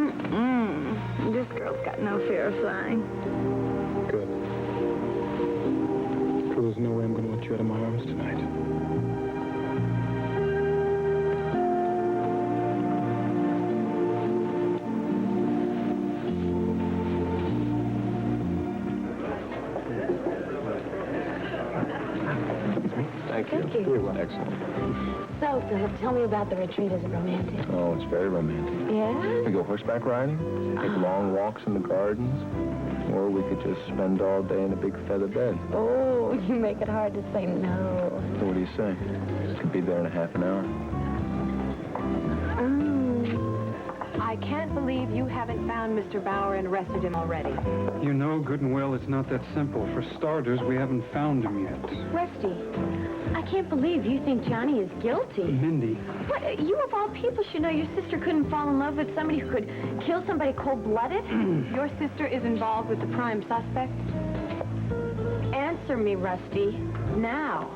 This girl's got no fear of flying. Good. So there's no way I'm going to let you out of my arms tonight. Thank you. You're welcome. Excellent. So, Philip, tell me about the retreat. Is it romantic? Oh, it's very romantic. Yeah? We go horseback riding, take long walks in the gardens, or we could just spend all day in a big feather bed. Oh, you make it hard to say no. So what do you say? Could be there in a half an hour. I can't believe you haven't found Mr. Bauer and arrested him already. You know good and well it's not that simple. For starters, we haven't found him yet. Rusty, I can't believe you think Johnny is guilty. Mindy. What? You of all people should know your sister couldn't fall in love with somebody who could kill somebody cold-blooded? Your sister is involved with the prime suspect? Answer me, Rusty. Now.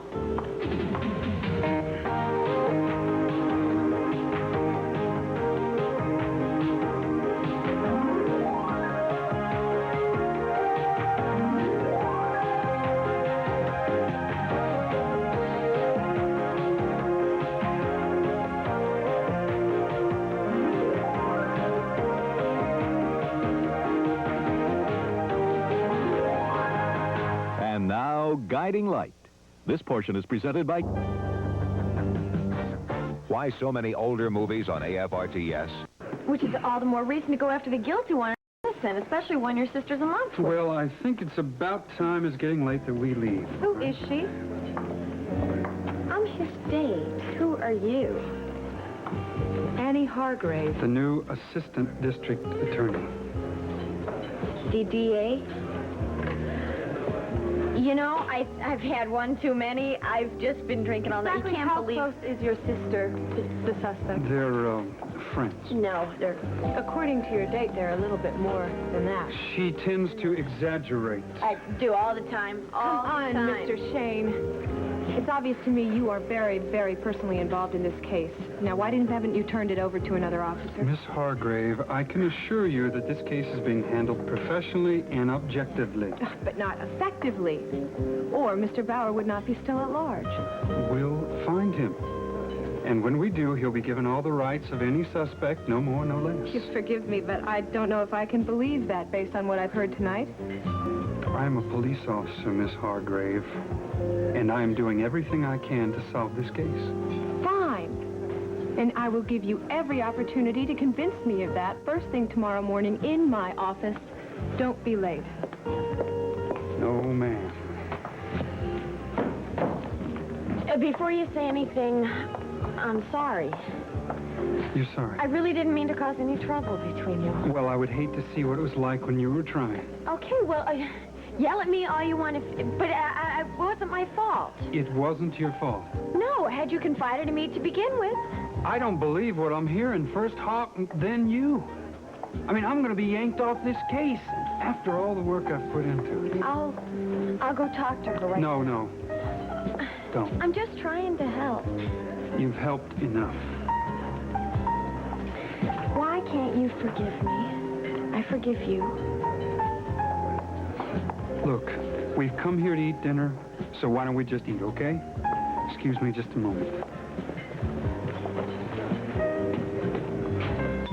And now, Guiding Light. This portion is presented by... Why so many older movies on AFRTS? Which is all the more reason to go after the guilty one, innocent, especially when your sister's in love with. Well, I think it's about time it's getting late that we leave. Who is she? I'm his date. Who are you? Annie Hargrave. The new assistant district attorney. DDA? You know, I've had one too many. I've just been drinking all night. Exactly You can't how believe... close is your sister to the suspect? They're, friends. No, they're... According to your date, they're a little bit more than that. She tends to exaggerate. I do all the time. All Come on, the time. Mr. Shane. It's obvious to me you are very, very personally involved in this case. Now, haven't you turned it over to another officer? Miss Hargrave, I can assure you that this case is being handled professionally and objectively. But not effectively. Or Mr. Bauer would not be still at large. We'll find him. And when we do, he'll be given all the rights of any suspect, no more, no less. You forgive me, but I don't know if I can believe that based on what I've heard tonight. I'm a police officer, Miss Hargrave, and I am doing everything I can to solve this case. Fine. And I will give you every opportunity to convince me of that first thing tomorrow morning in my office. Don't be late. No, ma'am. Before you say anything, I'm sorry. You're sorry? I really didn't mean to cause any trouble between you. Well, I would hate to see what it was like when you were trying. Okay, well, yell at me all you want, but it wasn't my fault. It wasn't your fault. No, had you confided in me to begin with? I don't believe what I'm hearing. First Hawk, then you. I mean, I'm going to be yanked off this case after all the work I've put into it. I'll go talk to her right No, no. Don't. I'm just trying to help. You've helped enough. Why can't you forgive me? I forgive you. Look, we've come here to eat dinner, so why don't we just eat, okay? Excuse me just a moment.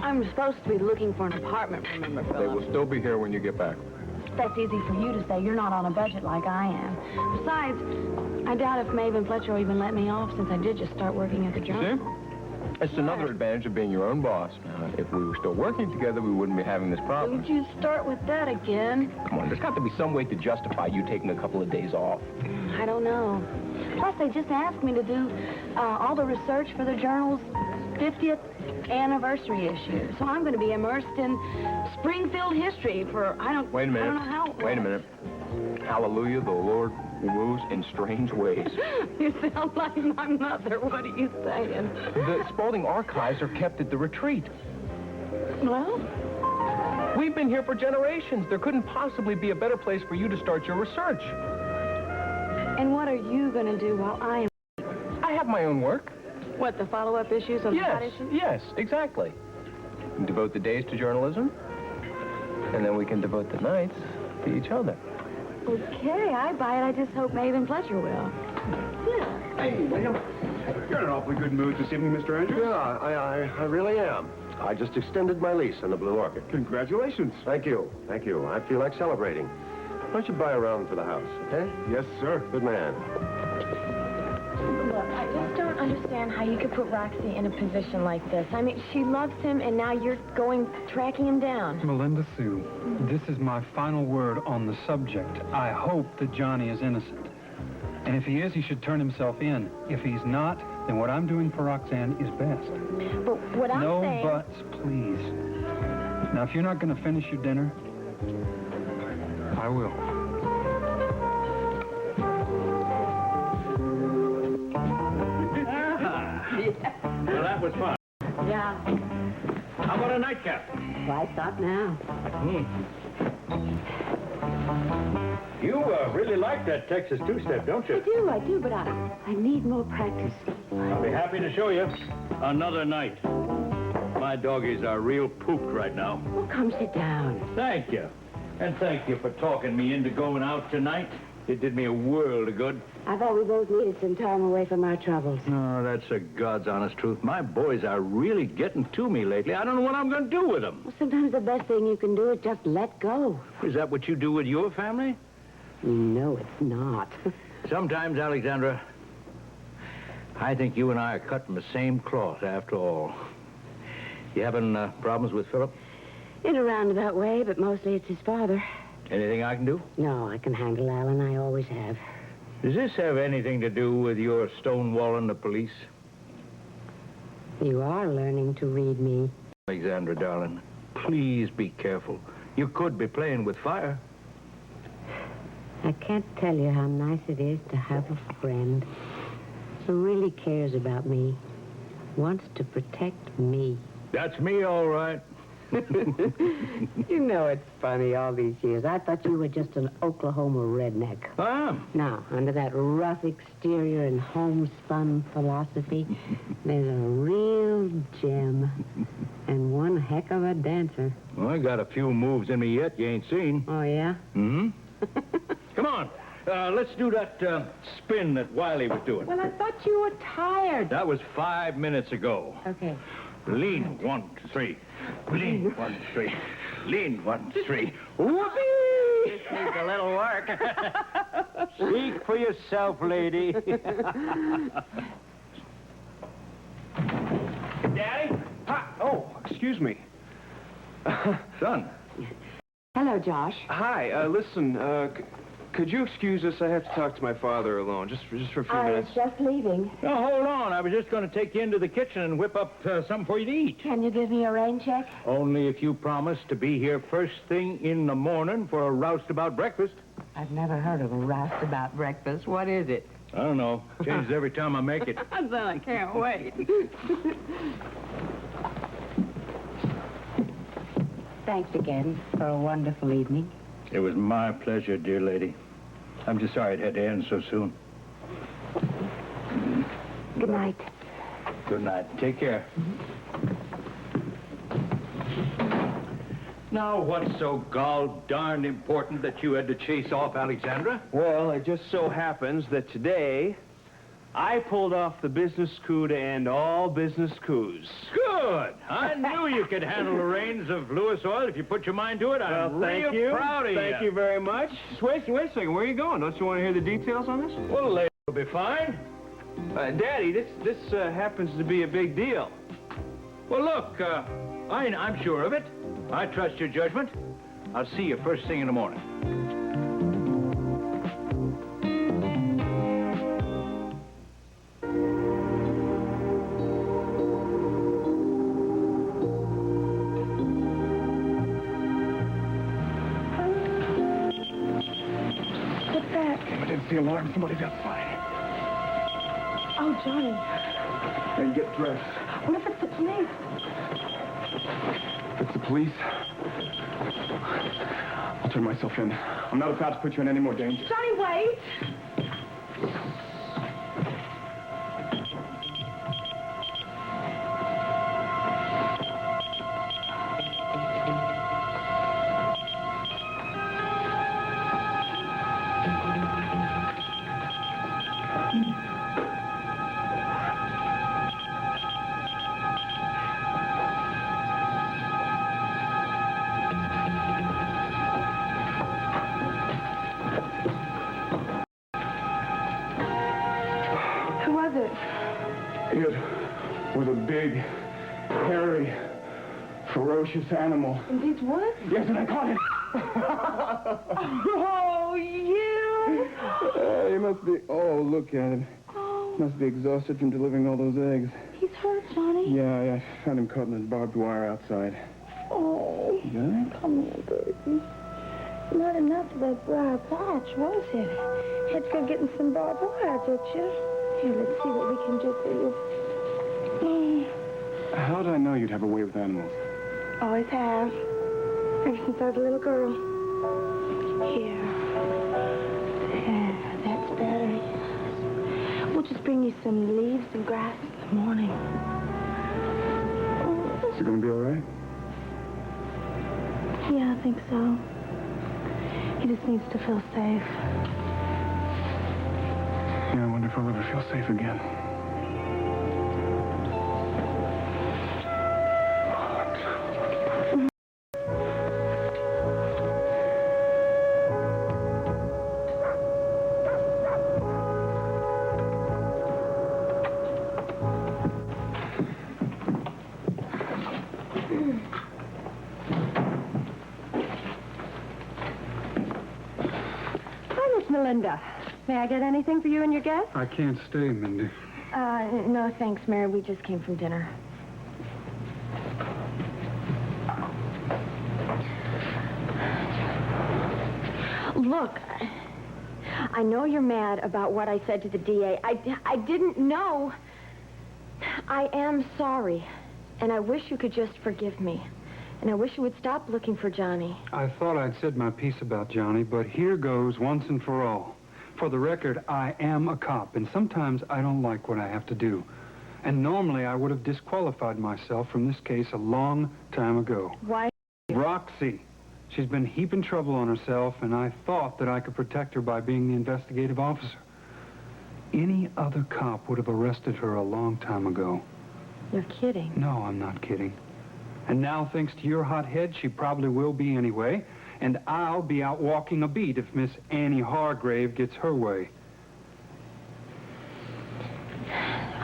I'm supposed to be looking for an apartment, remember, They Philip? will still be here when you get back. That's easy for you to say. You're not on a budget like I am. Besides, I doubt if Maeve and Fletcher will even let me off since I did just start working at the Journal. See? It's another advantage of being your own boss. Now, if we were still working together, we wouldn't be having this problem. Would you start with that again? Come on, there's got to be some way to justify you taking a couple of days off. I don't know. Plus, they just asked me to do all the research for the Journal's 50th anniversary issue. So I'm going to be immersed in Springfield history for, Wait a minute. I don't know how. Wait a minute. Hallelujah, the Lord moves in strange ways. You sound like my mother. What are you saying? The Spaulding archives are kept at the retreat. Well? We've been here for generations. There couldn't possibly be a better place for you to start your research. And what are you going to do while I am... I have my own work. What, the follow-up issues on the hot Yes, issues? yes, exactly. Do devote the days to journalism, and then we can devote the nights to each other. Okay, I buy it. I just hope Maeve and Fletcher will. Yeah. Hey, William. You're in an awfully good mood this evening, Mr. Andrews. Yeah, I really am. I just extended my lease on the Blue Orchid. Congratulations. Thank you. Thank you. I feel like celebrating. Why don't you buy a round for the house, okay? Yes, sir. Good man. Look, I just don't understand how you could put Roxy in a position like this. I mean, she loves him, and now you're tracking him down. Melinda Sue, this is my final word on the subject. I hope that Johnny is innocent. And if he is, he should turn himself in. If he's not, then what I'm doing for Roxanne is best. But what I'm saying... No buts, please. Now, if you're not going to finish your dinner, I will. Well, that was fun. Yeah. How about a nightcap? Why stop now? You really like that Texas two-step, don't you? I do, but I need more practice. I'll be happy to show you another night. My doggies are real pooped right now. Well, come sit down. Thank you. And thank you for talking me into going out tonight. It did me a world of good. I thought we both needed some time away from our troubles. No, that's the God's honest truth. My boys are really getting to me lately. I don't know what I'm going to do with them. Well, sometimes the best thing you can do is just let go. Is that what you do with your family? No, it's not. Sometimes, Alexandra, I think you and I are cut from the same cloth after all. You having problems with Philip? In a roundabout way, but mostly it's his father. Anything I can do? No, I can handle Alan. I always have. Does this have anything to do with your stonewalling the police? You are learning to read me. Alexandra, darling, please be careful. You could be playing with fire. I can't tell you how nice it is to have a friend who really cares about me, wants to protect me. That's me, all right. You know it's funny all these years. I thought you were just an Oklahoma redneck. I am. Now, under that rough exterior and homespun philosophy, there's a real gem and one heck of a dancer. Well, I got a few moves in me yet you ain't seen. Oh, yeah? Mm-hmm. Come on. Let's do that spin that Wiley was doing. Well, I thought you were tired. That was 5 minutes ago. Okay. Lean, 1, 2, 3. Lean, 1, 2, 3. Lean, 1, 2, 3. Whoopee! This needs a little work. Speak for yourself, lady. Daddy? Hi. Oh, excuse me. Son. Hello, Josh. Hi. Listen, could you excuse us? I have to talk to my father alone, just for a few minutes. I was just leaving. No, hold on. I was just going to take you into the kitchen and whip up something for you to eat. Can you give me a rain check? Only if you promise to be here first thing in the morning for a roustabout breakfast. I've never heard of a roustabout breakfast. What is it? I don't know. Changes every time I make it. Then I can't wait. Thanks again for a wonderful evening. It was my pleasure, dear lady. I'm just sorry it had to end so soon. Good night. Good night. Take care. Now, what's so gall darned important that you had to chase off Alexandra? Well, it just so happens that today I pulled off the business coup to end all business coups. Good. I knew you could handle the reins of Lewis Oil if you put your mind to it. I'm thank real you. proud of you. Thank you very much. Just wait a second. Where are you going? Don't you want to hear the details on this? Well, later will be fine. Daddy, this happens to be a big deal. Well, look, I'm sure of it. I trust your judgment. I'll see you first thing in the morning. The alarm. Somebody's outside. Oh, Johnny. Then get dressed. What if it's the police? If it's the police, I'll turn myself in. I'm not about to put you in any more danger. Johnny, wait. It was a big, hairy, ferocious animal. These what? Yes, and I caught it. Oh, you! He must be... Oh, look at him. Oh. Must be exhausted from delivering all those eggs. He's hurt, Johnny. Yeah, I found him caught in his barbed wire outside. Oh. You got it? Come here, baby. Not enough of that briar patch, was it? Had to go getting some barbed wire, did you? Here, let's see what we can do for you. How did I know you'd have a way with animals? Always have. Ever since I was a little girl. Here. There, that's better. We'll just bring you some leaves and grass in the morning. Is it going to be all right? Yeah, I think so. He just needs to feel safe. Yeah, I wonder if I'll ever feel safe again. Hi, Miss Melinda. May I get anything for you and your guests? I can't stay, Mindy. No, thanks, Mary. We just came from dinner. Look, I know you're mad about what I said to the DA. I didn't know. I am sorry, and I wish you could just forgive me. And I wish you would stop looking for Johnny. I thought I'd said my piece about Johnny, but here goes once and for all. For the record, I am a cop, and sometimes I don't like what I have to do. And normally I would have disqualified myself from this case a long time ago. Why? Roxy. She's been heaping trouble on herself, and I thought that I could protect her by being the investigative officer. Any other cop would have arrested her a long time ago. You're kidding. No, I'm not kidding. And now, thanks to your hot head, she probably will be anyway, and I'll be out walking a beat if Miss Annie Hargrave gets her way.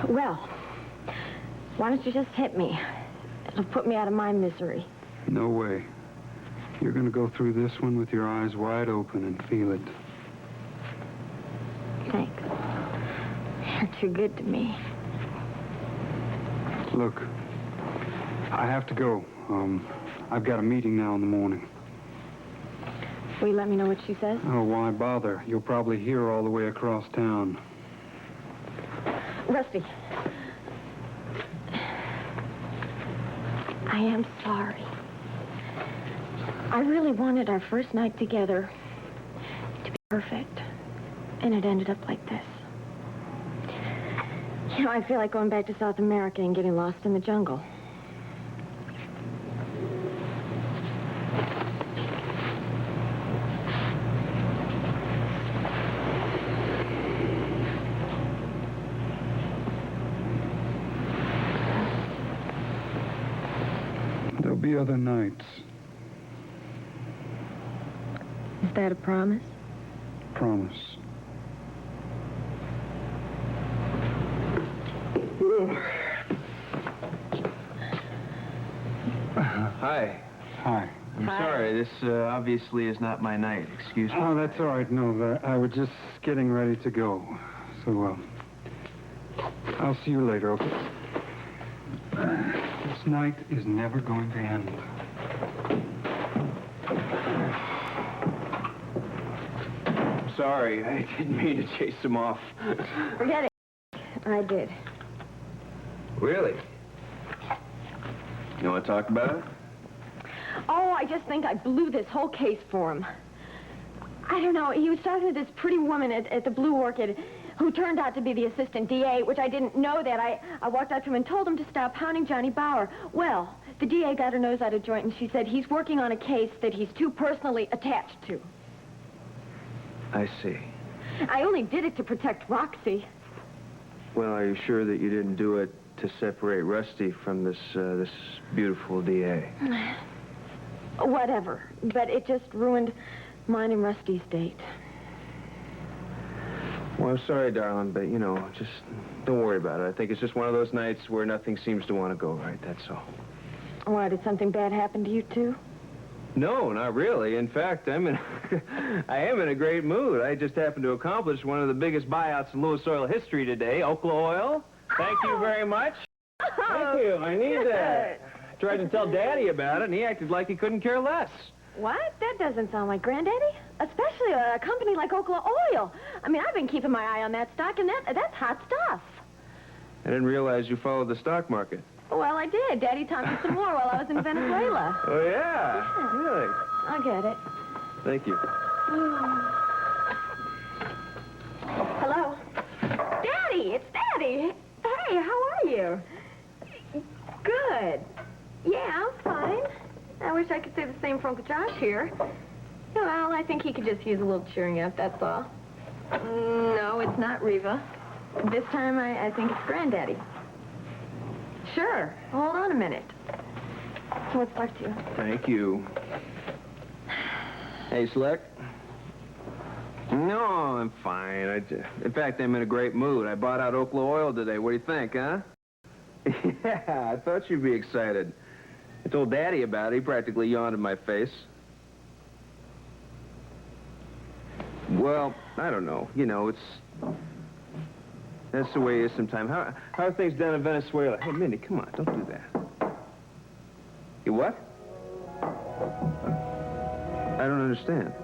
Well, why don't you just hit me? It'll put me out of my misery. No way. You're going to go through this one with your eyes wide open and feel it. Thanks. You're too good to me. Look, I have to go. I've got a meeting now in the morning. Will you let me know what she says? Oh, why bother? You'll probably hear all the way across town. Rusty. I am sorry. I really wanted our first night together to be perfect, and it ended up like this. You know, I feel like going back to South America and getting lost in the jungle. There'll be other nights. Is that a promise? Promise. Hi. Hi. I'm sorry. This obviously is not my night. Excuse me. Oh, that's all right. No, I was just getting ready to go. So, I'll see you later, okay? This night is never going to end. Sorry. I didn't mean to chase him off. Forget it. I did. Really? You want to talk about it? Oh, I just think I blew this whole case for him. I don't know. He was talking to this pretty woman at the Blue Orchid who turned out to be the assistant DA, which I didn't know that. I walked up to him and told him to stop hounding Johnny Bauer. Well, the DA got her nose out of joint, and she said he's working on a case that he's too personally attached to. I see. I only did it to protect Roxy. Well, are you sure that you didn't do it to separate Rusty from this beautiful DA? Whatever. But it just ruined mine and Rusty's date. Well, I'm sorry, darling, but, you know, just Don't worry about it. I think it's just one of those nights where nothing seems to want to go right, that's all. Why, did something bad happen to you, too? No, not really. In fact, I am in a great mood. I just happened to accomplish one of the biggest buyouts in Lewis Oil history today. Oklahoma Oil. Thank you very much. Thank you. I need that. I tried to tell Daddy about it, and he acted like he couldn't care less. What? That doesn't sound like Granddaddy. Especially a company like Oklahoma Oil. I mean, I've been keeping my eye on that stock, and that's hot stuff. I didn't realize you followed the stock market. Well, I did. Daddy taught me some more while I was in Venezuela. Oh, yeah? Really? I get it. Thank you. Hello? Daddy! It's Daddy! Hey, how are you? Good. Yeah, I'm fine. I wish I could say the same for Uncle Josh here. Well, I think he could just use a little cheering up, that's all. No, it's not Reva. This time, I think it's Granddaddy. Sure. Hold on a minute. So let's talk to you. Thank you. Hey, Slick. No, I'm fine. In fact, I'm in a great mood. I bought out Oklahoma Oil today. What do you think, huh? Yeah, I thought you'd be excited. I told Daddy about it. He practically yawned in my face. Well, I don't know. You know, that's the way it is sometimes. How are things down in Venezuela? Hey, Mindy, come on. Don't do that. You what? I don't understand.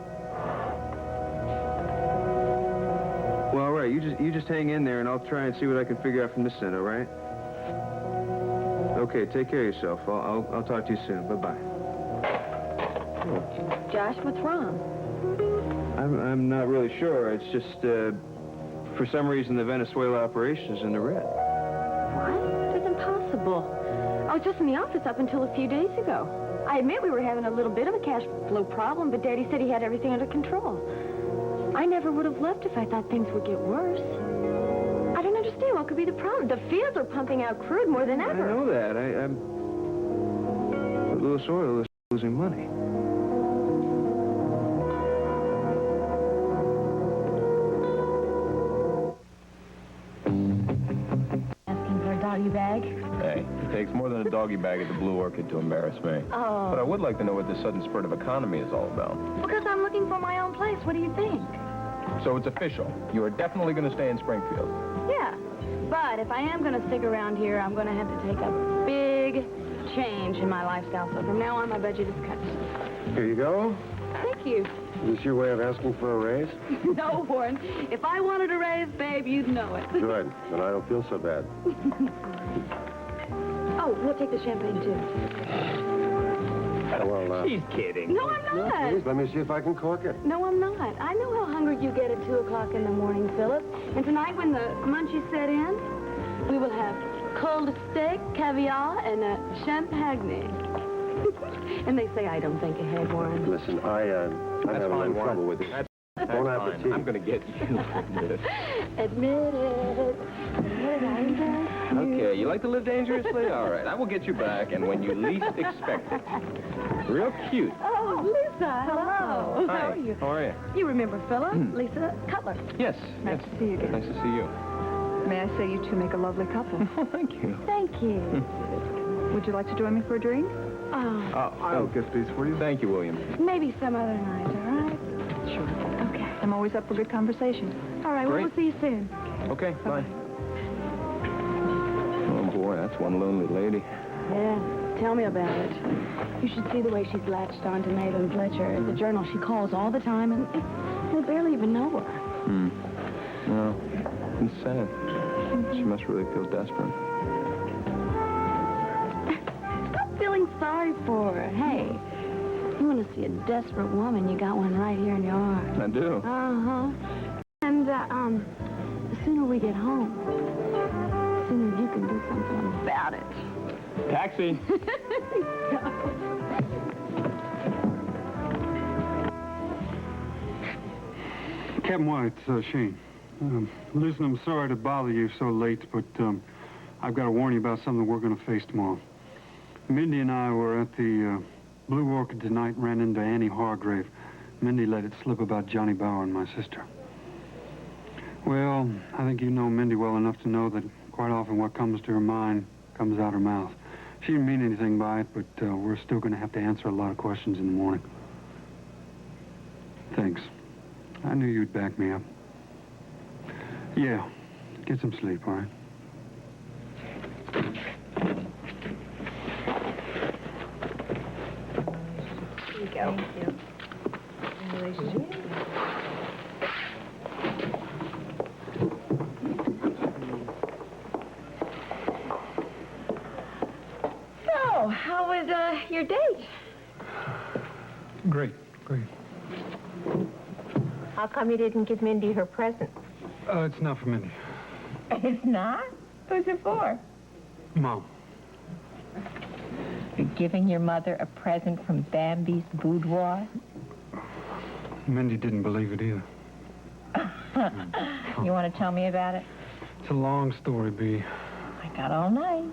Well, all right. You just hang in there, and I'll try and see what I can figure out from this end, all right? Okay, take care of yourself. I'll talk to you soon. Bye-bye. Josh, what's wrong? I'm not really sure. It's just, for some reason, the Venezuela operation is in the red. What? That's impossible. I was just in the office up until a few days ago. I admit we were having a little bit of a cash flow problem, but Daddy said he had everything under control. I never would have left if I thought things would get worse. I don't understand what could be the problem. The fields are pumping out crude more than ever. I know that. Lewis Oil is losing money. Asking for a doggy bag? Hey, it takes more than a doggy bag at the Blue Orchid to embarrass me. Oh. But I would like to know what this sudden spurt of economy is all about. Because I'm looking for my own place. What do you think? So it's official. You are definitely going to stay in Springfield. Yeah. But if I am going to stick around here, I'm going to have to take a big change in my lifestyle. So from now on, my budget is cut. Here you go. Thank you. Is this your way of asking for a raise? No, Warren. If I wanted a raise, babe, you'd know it. Good. Then I don't feel so bad. Oh, we'll take the champagne, too. Well, She's kidding. No, I'm not. Please, let me see if I can cork it. No, I'm not. I know how hungry you get at 2 o'clock in the morning, Philip. And tonight, when the munchies set in, we will have cold steak, caviar, and champagne. And they say I don't think ahead, Warren. Listen, I'm having a little trouble with it. Bon appetit. I'm going to get you. Admit it. Okay, you like to live dangerously? All right, I will get you back, and when you least expect it. Real cute. Oh, Lisa, hello. Hi. How are you? How are you? You remember Philip? Lisa Cutler. Yes. Nice to see you again. Nice to see you. May I say you two make a lovely couple? Oh, thank you. Thank you. Would you like to join me for a drink? Oh, I'll get these for you. Thank you, William. maybe some other night, all right? Sure. Okay. I'm always up for good conversation. All right, well, Great. we'll see you soon. Okay, bye. Oh, boy, that's one lonely lady. Yeah, tell me about it. You should see the way she's latched on to Nathan Fletcher. At the Journal, she calls all the time, and we barely even know her. No, it's sad. She must really feel desperate. Stop feeling sorry for her. Hey, you want to see a desperate woman, you got one right here in your arms. I do. Uh-huh. And, the sooner we get home, the sooner you can do something about it. Taxi. Captain White, Shane. Listen, I'm sorry to bother you so late, but I've got to warn you about something we're going to face tomorrow. Mindy and I were at the Blue Orchid tonight, ran into Annie Hargrave. Mindy let it slip about Johnny Bauer and my sister. Well, I think you know Mindy well enough to know that quite often what comes to her mind comes out her mouth. She didn't mean anything by it, but we're still going to have to answer a lot of questions in the morning. Thanks. I knew you'd back me up. Yeah, get some sleep, all right? Here you go. Thank you. Congratulations. So, how was your date? Great. How come you didn't give Mindy her present? It's not for Mindy. It's not? Who's it for? Mom. You're giving your mother a present from Bambi's boudoir? Mindy didn't believe it either. You want to tell me about it? It's a long story, Bee. I got all night.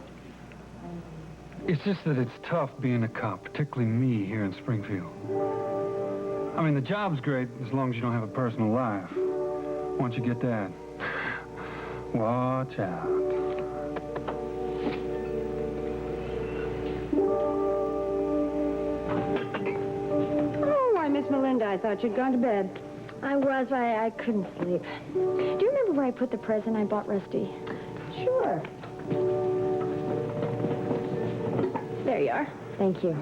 It's just that it's tough being a cop, particularly me here in Springfield. I mean, the job's great as long as you don't have a personal life. Once you get that, watch out. Oh, why, Miss Melinda, I thought you'd gone to bed. I was. I couldn't sleep. Do you remember where I put the present I bought Rusty? Sure. There you are. Thank you.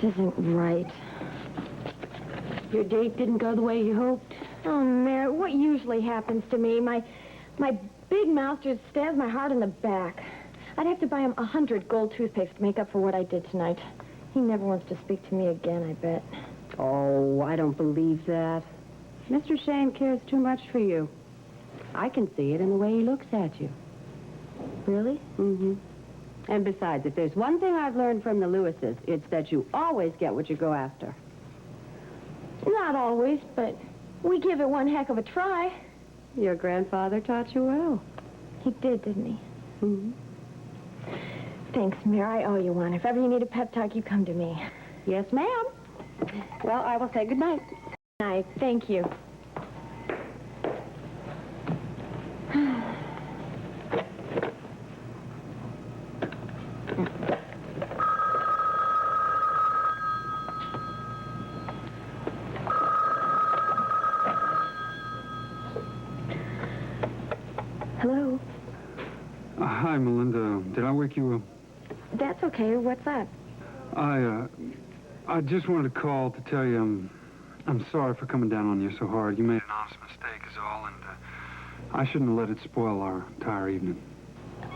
This isn't right. Your date didn't go the way you hoped? Oh, Mary, what usually happens to me? My big mouth just stabs my heart in the back. I'd have to buy him 100 gold toothpicks to make up for what I did tonight. He never wants to speak to me again, I bet. Oh, I don't believe that. Mr. Shane cares too much for you. I can see it in the way he looks at you. Really? Mm-hmm. And besides, if there's one thing I've learned from the Lewises, it's that you always get what you go after. Not always, but we give it one heck of a try. Your grandfather taught you well. He did, didn't he? Mm-hmm. Thanks, Mary. I owe you one. If ever you need a pep talk, you come to me. Yes, ma'am. Well, I will say good night. Good night. Thank you. Hello. Hi, Melinda. Did I wake you up? That's okay. What's up? I just wanted to call to tell you I'm sorry for coming down on you so hard. You made an honest mistake is all, and I shouldn't have let it spoil our entire evening.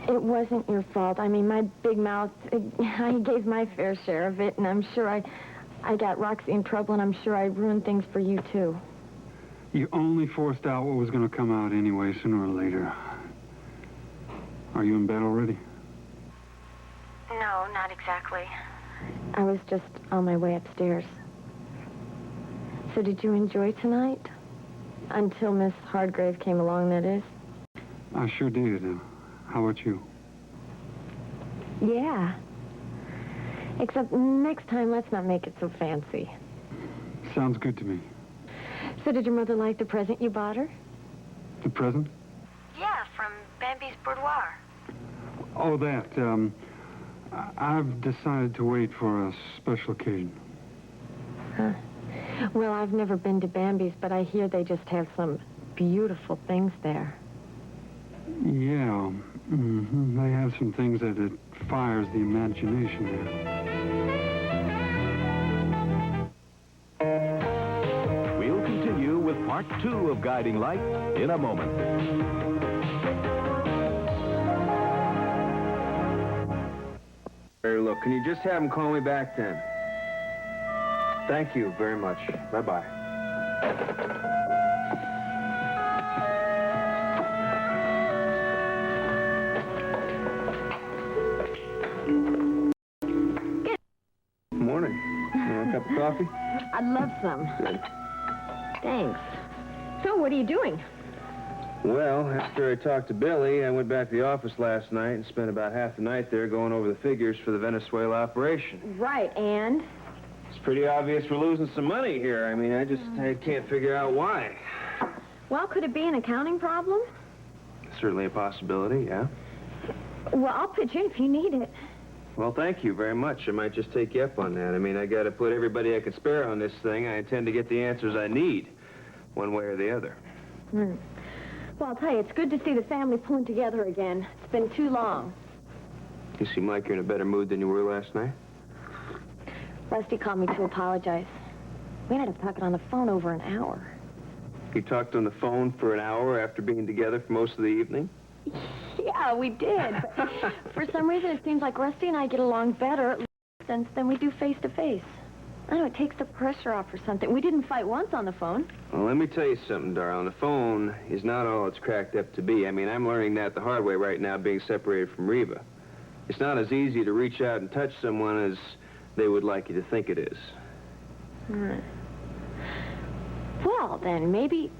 It wasn't your fault. I mean, my big mouth, I gave my fair share of it, and I'm sure I got Roxy in trouble, and I'm sure I ruined things for you, too. You only forced out what was going to come out anyway, sooner or later. Are you in bed already? No, not exactly. I was just on my way upstairs. So did you enjoy tonight? Until Miss Hardgrave came along, that is? I sure did. How about you? Yeah. Except next time, let's not make it so fancy. Sounds good to me. So did your mother like the present you bought her? The present? Yeah, from Bambi's boudoir. Oh, that. I've decided to wait for a special occasion. Huh. Well, I've never been to Bambi's, but I hear they just have some beautiful things there. Yeah. Mm-hmm. They have some things that it fires the imagination there. We'll continue with part 2 of Guiding Light in a moment. Look, can you just have him call me back then? Thank you very much. Bye-bye. Morning. Yeah. a cup of coffee? I'd love some. Thanks. So, what are you doing? Well, after I talked to Billy, I went back to the office last night and spent about half the night there going over the figures for the Venezuela operation. Right, and? It's pretty obvious we're losing some money here. I mean, I can't figure out why. Well, could it be an accounting problem? Certainly a possibility, yeah. Well, I'll pitch in if you need it. Well, thank you very much. I might just take you up on that. I mean, I got to put everybody I can spare on this thing. I intend to get the answers I need, one way or the other. Well, I'll tell you, it's good to see the family pulling together again. It's been too long. You seem like you're in a better mood than you were last night. Rusty called me to apologize. We ended up talking on the phone over an hour. You talked on the phone for an hour after being together for most of the evening? Yeah, we did. But for some reason, it seems like Rusty and I get along better at distance than we do face-to-face. I don't know, it takes the pressure off or something. We didn't fight once on the phone. Well, let me tell you something, darling. The phone is not all it's cracked up to be. I mean, I'm learning that the hard way right now, being separated from Reva. It's not as easy to reach out and touch someone as they would like you to think it is. Well, then, maybe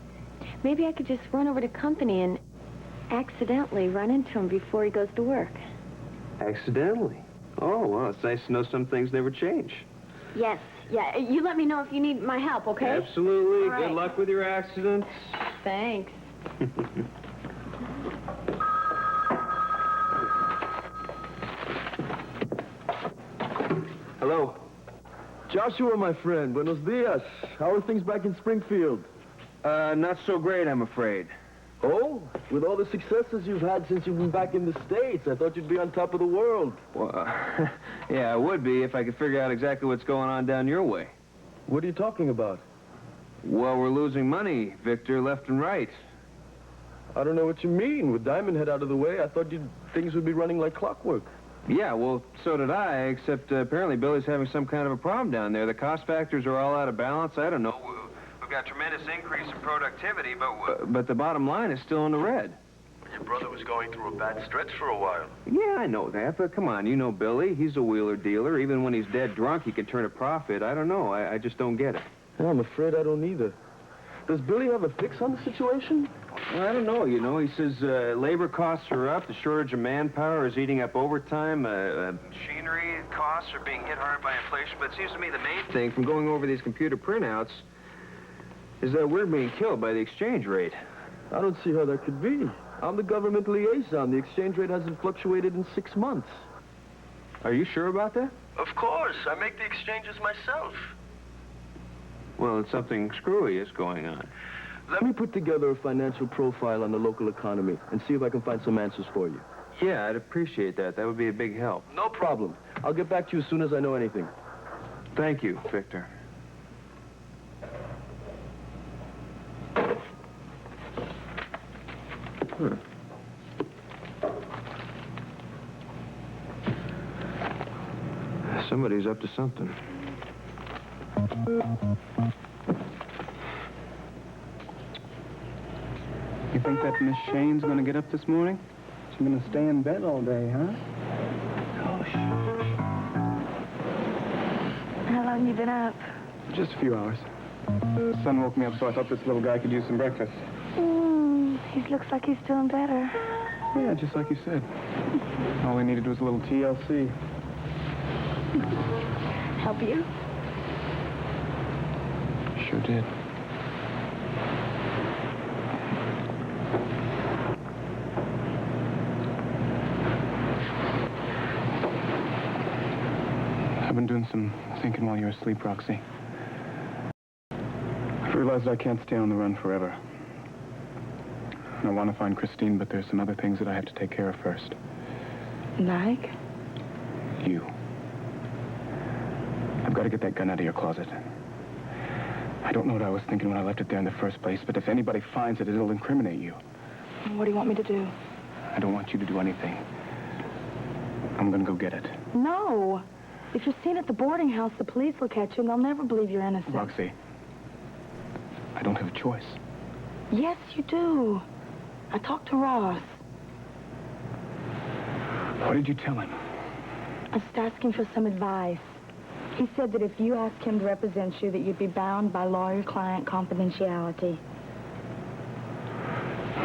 I could just run over to company and accidentally run into him before he goes to work. Accidentally? Oh, well, it's nice to know some things never change. Yes, yeah. You let me know if you need my help, okay? Absolutely. All right. Good luck with your accidents. Thanks. Hello. Joshua, my friend. Buenos dias. How are things back in Springfield? Not so great, I'm afraid. Oh? With all the successes you've had since you've been back in the States, I thought you'd be on top of the world. Well, yeah, I would be if I could figure out exactly what's going on down your way. What are you talking about? Well, we're losing money, Victor, left and right. I don't know what you mean. With Diamond Head out of the way, I thought things would be running like clockwork. Yeah, well, so did I, except apparently Billy's having some kind of a problem down there. The cost factors are all out of balance. I don't know. We've got tremendous increase in productivity, but the bottom line is still in the red. Your brother was going through a bad stretch for a while. Yeah, I know that, but come on, you know Billy. He's a wheeler dealer. Even when he's dead drunk, he can turn a profit. I don't know. I just don't get it. Yeah, I'm afraid I don't either. Does Billy have a fix on the situation? Well, I don't know, you know. He says labor costs are up, the shortage of manpower is eating up overtime, machinery costs are being hit hard by inflation, but it seems to me the main thing from going over these computer printouts is that we're being killed by the exchange rate. I don't see how that could be. I'm the government liaison. The exchange rate hasn't fluctuated in 6 months. Are you sure about that? Of course. I make the exchanges myself. Well, it's something screwy is going on. Let me put together a financial profile on the local economy and see if I can find some answers for you. Yeah, I'd appreciate that. That would be a big help. No problem. I'll get back to you as soon as I know anything. Thank you, Victor. Somebody's up to something. You think that Miss Shane's going to get up this morning? She's going to stay in bed all day, huh? How long you been up? Just a few hours. The sun woke me up, so I thought this little guy could use some breakfast. He looks like he's doing better. Yeah, just like you said. All we needed was a little TLC. Help you? Sure did. I've been doing some thinking while you're asleep, Roxy. I've realized I can't stay on the run forever. I want to find Christine, but there's some other things that I have to take care of first. Like? You. I've got to get that gun out of your closet. I don't know what I was thinking when I left it there in the first place, but if anybody finds it, it'll incriminate you. What do you want me to do? I don't want you to do anything. I'm going to go get it. No. If you're seen at the boarding house, the police will catch you, and they'll never believe you're innocent. Roxy, I don't have a choice. Yes, you do. I talked to Ross. What did you tell him? I was just asking for some advice. He said that if you asked him to represent you, that you'd be bound by lawyer-client confidentiality.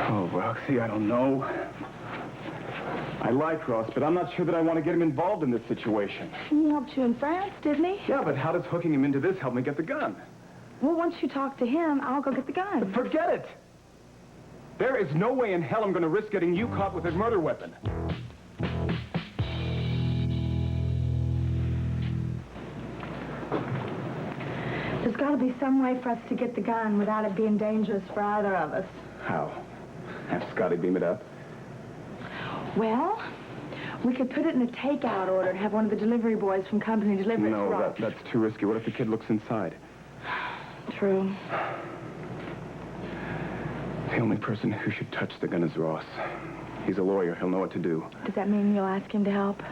Oh, Roxy, I don't know. I like Ross, but I'm not sure that I want to get him involved in this situation. He helped you in France, didn't he? Yeah, but how does hooking him into this help me get the gun? Well, once you talk to him, I'll go get the gun. Forget it! There is no way in hell I'm going to risk getting you caught with a murder weapon. There's got to be some way for us to get the gun without it being dangerous for either of us. How? Have Scotty beam it up? Well, we could put it in a takeout order and have one of the delivery boys from company deliver it to No, Ross. that's too risky. What if the kid looks inside? True. The only person who should touch the gun is Ross. He's a lawyer. He'll know what to do. Does that mean you'll ask him to help?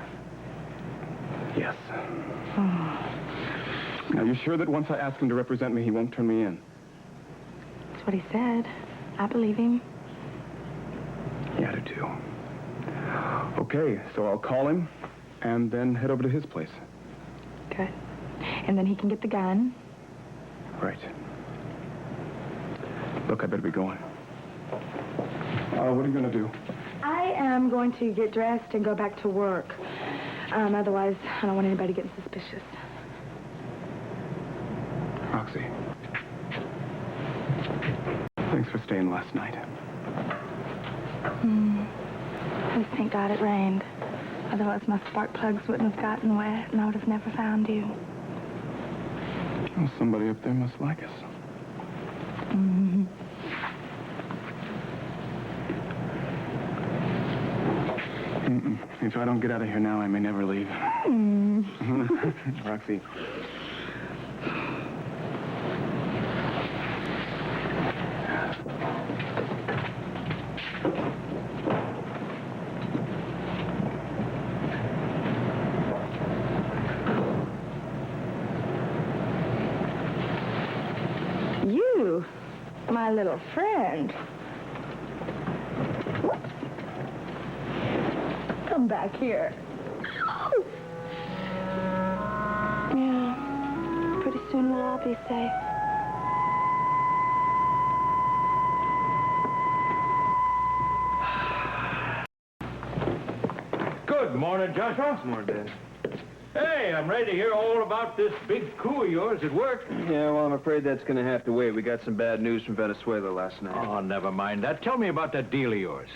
Yes. Oh. Now, you sure that once I ask him to represent me, he won't turn me in? That's what he said. I believe him. Yeah, I do too. Okay, so I'll call him and then head over to his place. Good. And then he can get the gun. Right. Look, I better be going. What are you going to do? I am going to get dressed and go back to work. Otherwise, I don't want anybody getting suspicious. Roxy. Thanks for staying last night. Thank God it rained. Otherwise, my spark plugs wouldn't have gotten wet, and I would have never found you. Well, somebody up there must like us. Mm-hmm. If I don't get out of here now, I may never leave. Roxy. You, my little friend. Come back here. Yeah, pretty soon we'll all be safe. Good morning, Joshua. Good morning, Dad. Hey, I'm ready to hear all about this big coup of yours at work. Yeah, well, I'm afraid that's going to have to wait. We got some bad news from Venezuela last night. Oh, never mind that. Tell me about that deal of yours.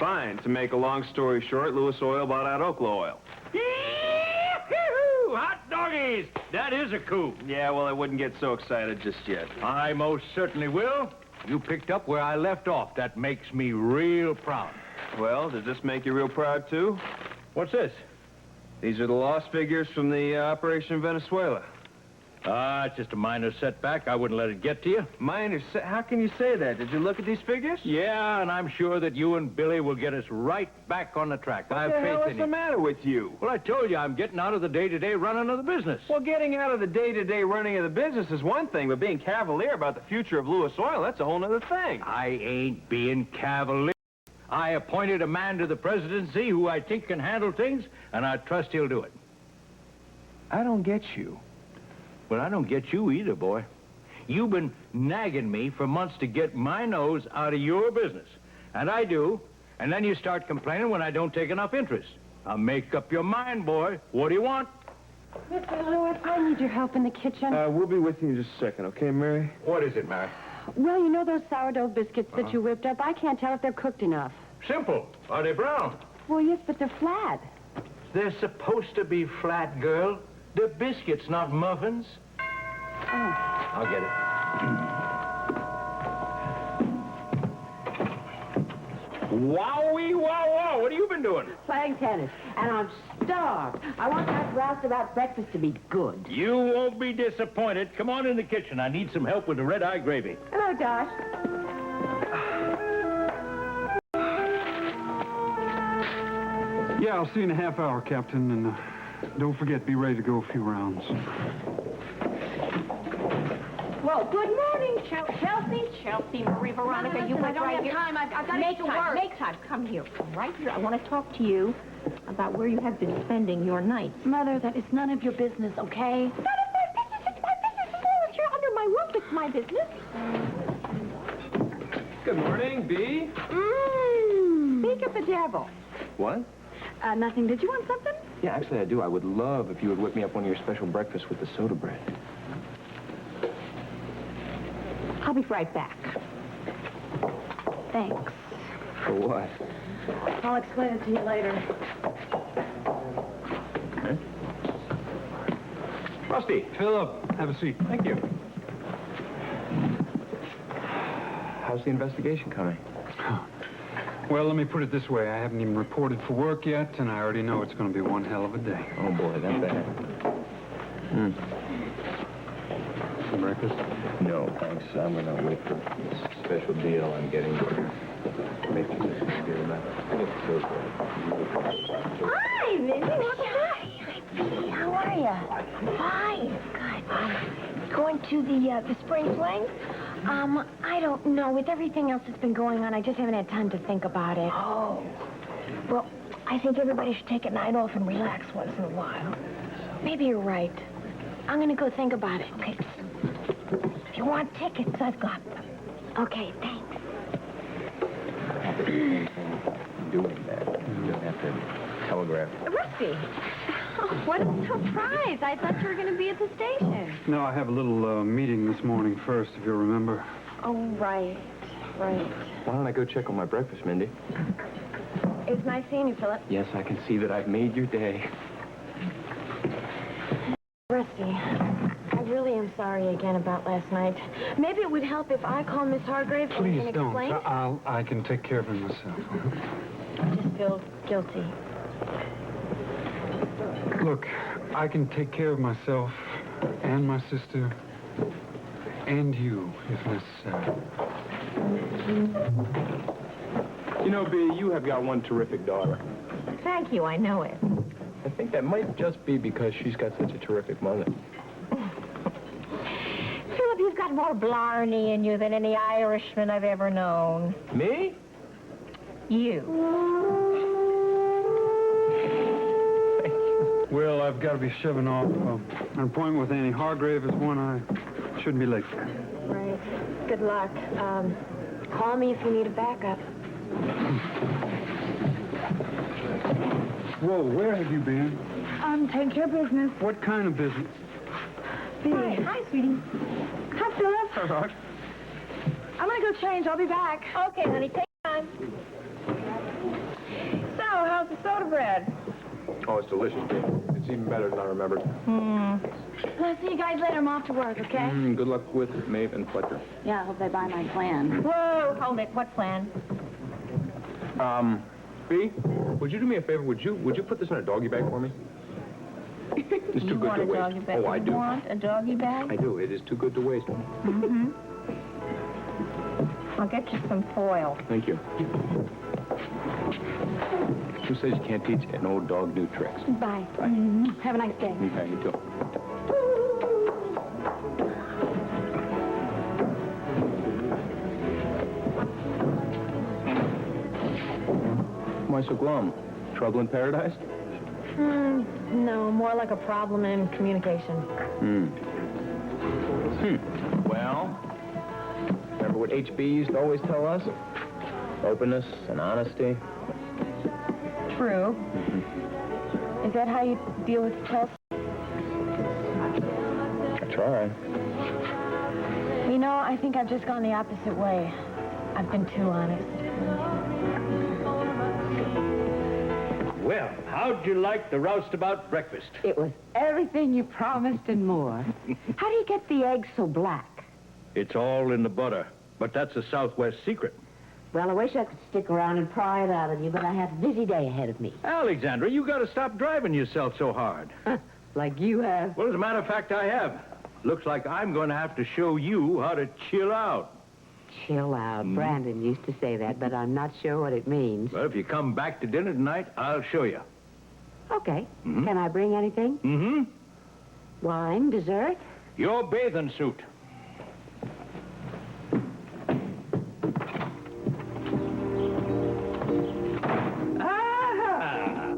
Fine. To make a long story short, Lewis Oil bought out Okla Oil. Yee-hoo! Hot doggies! That is a coup. Yeah, well, I wouldn't get so excited just yet. I most certainly will. You picked up where I left off. That makes me real proud. Well, does this make you real proud, too? What's this? These are the loss figures from the operation in Venezuela. It's just a minor setback. I wouldn't let it get to you. How can you say that? Did you look at these figures? Yeah, and I'm sure that you and Billy will get us right back on the track. I have faith in you. What's the matter with you? Well, I told you I'm getting out of the day-to-day running of the business. Well, getting out of the day-to-day running of the business is one thing, but being cavalier about the future of Lewis Oil, that's a whole other thing. I ain't being cavalier. I appointed a man to the presidency who I think can handle things, and I trust he'll do it. I don't get you. Well, I don't get you either, boy. You've been nagging me for months to get my nose out of your business. And I do. And then you start complaining when I don't take enough interest. Now, make up your mind, boy. What do you want? Mr. Lewis, I need your help in the kitchen. We'll be with you in just a second, okay, Mary? What is it, Mary? Well, you know those sourdough biscuits that you whipped up? I can't tell if they're cooked enough. Simple. Are they brown? Well, yes, but they're flat. They're supposed to be flat, girl. They're biscuits, not muffins. Oh. I'll get it. Wowie, wow, wow. What have you been doing? Playing tennis, and I'm starved. I want that roustabout breakfast to be good. You won't be disappointed. Come on in the kitchen. I need some help with the red-eye gravy. Hello, Josh. Yeah, I'll see you in a half hour, Captain, and don't forget, be ready to go a few rounds. Well, good morning, Chelsea, Marie, Veronica. No, you went I don't right have here. time. I've got to Make get to time. work. Make time. Come here. Come right here. I want to talk to you. about where you have been spending your nights. Mother, that is none of your business, okay? None of my business. It's my business as long as you're under my roof. It's my business. Good morning, Bee. Speak of the devil. What? Nothing. Did you want something? Yeah, actually, I do. I would love if you would whip me up one of your special breakfasts with the soda bread. I'll be right back. Thanks. For what? I'll explain it to you later. Okay. Rusty. Philip, have a seat. Thank you. How's the investigation coming? Well, let me put it this way. I haven't even reported for work yet, and I already know it's going to be one hell of a day. Oh, boy, that bad. Some breakfast? No, thanks. I'm going to wait for this special deal I'm getting. Making this deal now. I get the soda bread. Hi, Mindy. Welcome back. How are you? Fine. Good. Going to the spring fling? I don't know. With everything else that's been going on, I just haven't had time to think about it. Oh. Well, I think everybody should take a night off and relax once in a while. Maybe you're right. I'm going to go think about it. Okay. If you want tickets, I've got them. Okay, thanks. Doing that. You don't have to telegraph. Rusty. Oh, what a surprise. I thought you were going to be at the station. No, I have a little meeting this morning first, if you'll remember. Oh, right. Right. Why don't I go check on my breakfast, Mindy? It was nice seeing you, Philip. Yes, I can see that I've made your day. Rusty, I really am sorry again about last night. Maybe it would help if I call Miss Hargrave Please and don't. explain. I can take care of it myself. I just feel guilty. Look, I can take care of myself and my sister and you, if necessary. You know, Bee, you have got one terrific daughter. Thank you. I know it. I think that might just be because she's got such a terrific mother. Philip, you've got more blarney in you than any Irishman I've ever known. Me? You. Well, I've got to be shoving off. An appointment with Annie Hargrave is one I shouldn't be late for. Right. Good luck. Call me if you need a backup. Whoa, where have you been? I'm taking care of business. What kind of business? Hi, sweetie. Hi, Philip. All right. I'm going to go change. I'll be back. Okay, honey, take time. So, how's the soda bread? Oh, it's delicious, Bee. It's even better than I remembered. I'll see you guys later. I'm off to work, okay? Good luck with Maeve and Fletcher. Yeah, I hope they buy my plan. Whoa, hold it. What plan? Bee, would you do me a favor? Would you put this in a doggy bag for me? It's too good to waste. Doggy bag? Oh, I do. You want a doggy bag? I do. It is too good to waste. Mm-hmm. I'll get you some foil. Thank you. Who says you can't teach an old dog new tricks? Bye. Bye. Have a nice day. Okay, you too. Why so glum? Trouble in paradise? No, more like a problem in communication. Well, remember what HB used to always tell us? Openness and honesty. True. Is that how you deal with Chelsea? I try. You know, I think I've just gone the opposite way. I've been too honest. Well, how'd you like the roustabout breakfast? It was everything you promised and more. How do you get the eggs so black? It's all in the butter, but that's a Southwest secret. Well, I wish I could stick around and pry it out of you, but I have a busy day ahead of me. Alexandra, you got to stop driving yourself so hard. Like you have. Well, as a matter of fact, I have. Looks like I'm going to have to show you how to chill out. Chill out. Brandon used to say that, but I'm not sure what it means. Well, if you come back to dinner tonight, I'll show you. Okay. Can I bring anything? Mm-hmm. Wine, dessert? Your bathing suit. Ah!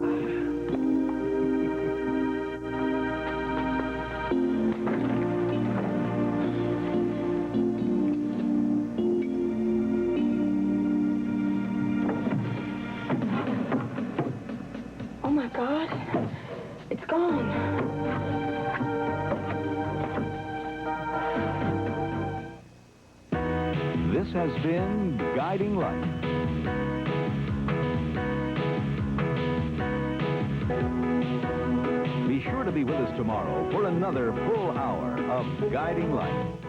It's gone. This has been Guiding Light. Be sure to be with us tomorrow for another full hour of Guiding Light.